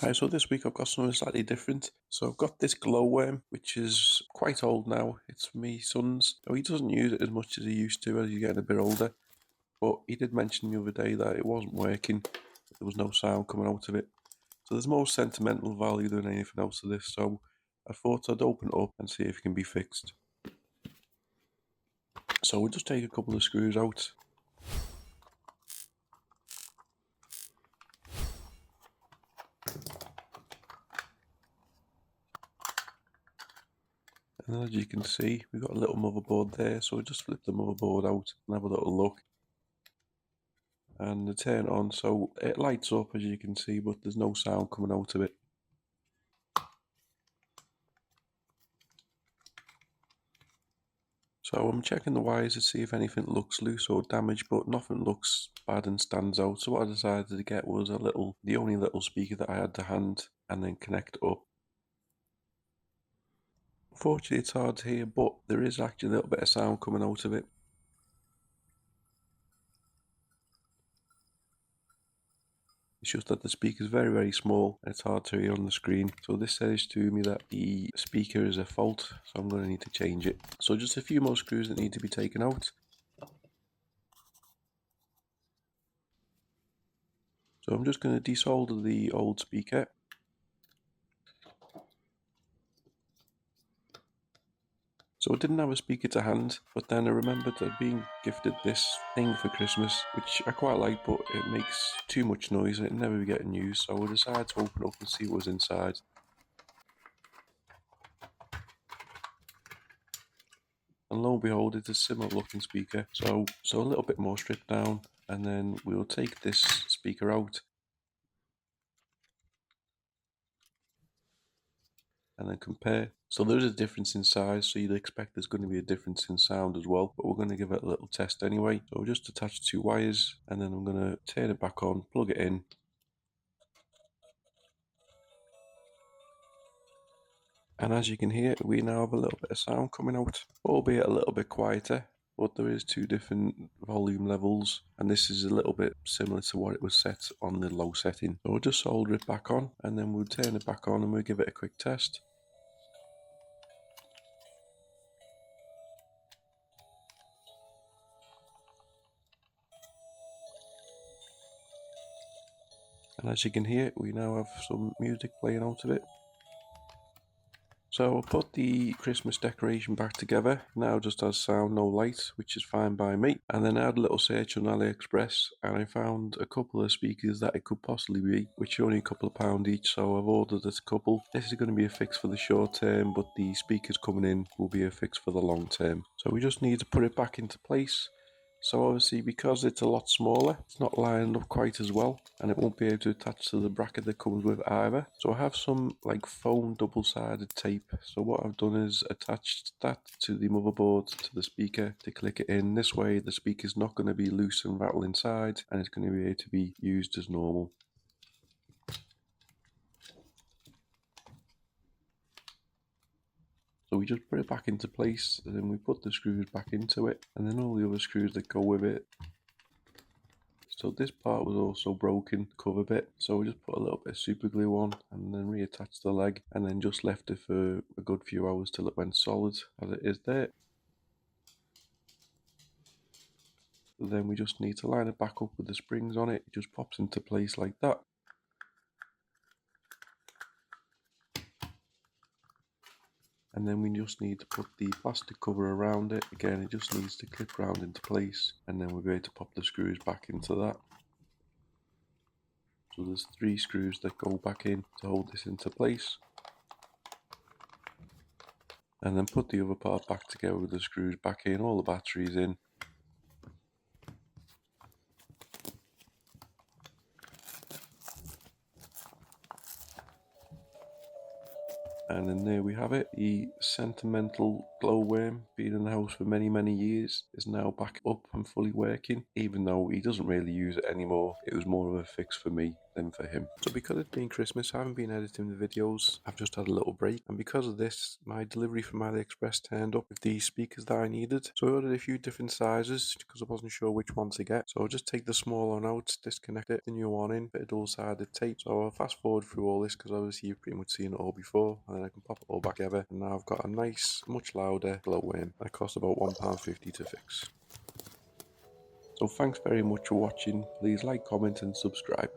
Right, so this week I've got something slightly different. So I've got this glowworm, which is quite old now. It's for my son's. Now he doesn't use it as much as he used to as he's getting a bit older. But he did mention the other day that it wasn't working. There was no sound coming out of it. So there's more sentimental value than anything else to this. So I thought I'd open it up and see if it can be fixed. So we'll just take a couple of screws out. And as you can see, we've got a little motherboard there, so we'll just flip the motherboard out and have a little look. And turn it on, so it lights up as you can see, but there's no sound coming out of it. So I'm checking the wires to see if anything looks loose or damaged, but nothing looks bad and stands out. So what I decided to get was the only little speaker that I had to hand, and then connect it up. Unfortunately it's hard to hear, but there is actually a little bit of sound coming out of it. It's just that the speaker is very, very small and it's hard to hear on the screen. So this says to me that the speaker is at fault, so I'm going to need to change it. So just a few more screws that need to be taken out. So I'm just going to desolder the old speaker. So I didn't have a speaker to hand, but then I remembered I'd been gifted this thing for Christmas, which I quite like, but it makes too much noise and it never be getting used, so I decided to open it up and see what was inside. And lo and behold, it's a similar looking speaker, so a little bit more stripped down, and then we'll take this speaker out and then compare. So there is a difference in size, so you'd expect there's going to be a difference in sound as well, but we're going to give it a little test anyway. So we'll just attach 2 wires, and then I'm going to turn it back on, plug it in. And as you can hear, we now have a little bit of sound coming out, albeit a little bit quieter, but there is 2 different volume levels, and this is a little bit similar to what it was set on the low setting. So we'll just solder it back on, and then we'll turn it back on and we'll give it a quick test. And as you can hear, we now have some music playing out of it. So I'll put the Christmas decoration back together, now just has sound, no light, which is fine by me. And then I had a little search on AliExpress and I found a couple of speakers that it could possibly be, which are only a couple of pound each, so I've ordered a couple. This is going to be a fix for the short term, but the speakers coming in will be a fix for the long term. So we just need to put it back into place. So obviously, because it's a lot smaller, it's not lined up quite as well, and it won't be able to attach to the bracket that comes with either. So I have some like foam double-sided tape. So what I've done is attached that to the motherboard, to the speaker, to click it in. This way the speaker's not going to be loose and rattle inside, and it's going to be able to be used as normal. So we just put it back into place, and then we put the screws back into it, and then all the other screws that go with it. So this part was also broken, the cover bit, so we just put a little bit of super glue on and then reattached the leg, and then just left it for a good few hours till it went solid as it is there. Then we just need to line it back up with the springs on it. It just pops into place like that. And then we just need to put the plastic cover around it. Again, it just needs to clip round into place, and then we'll be able to pop the screws back into that. So there's 3 screws that go back in to hold this into place. And then put the other part back together with the screws back in, all the batteries in. And then there we have it. The sentimental glowworm, been in the house for many, many years, is now back up and fully working. Even though he doesn't really use it anymore, it was more of a fix for me them for him. So because it's been Christmas, I haven't been editing the videos. I've just had a little break, and because of this, my delivery from AliExpress turned up with these speakers that I needed. So I ordered a few different sizes because I wasn't sure which one to get. So I'll just take the small one out, disconnect it, the new one in, bit of dual-sided tape. So I'll fast forward through all this because obviously you've pretty much seen it all before, and then I can pop it all back together. And now I've got a nice, much louder glowworm that cost about £1.50 to fix. So thanks very much for watching. Please like, comment and subscribe.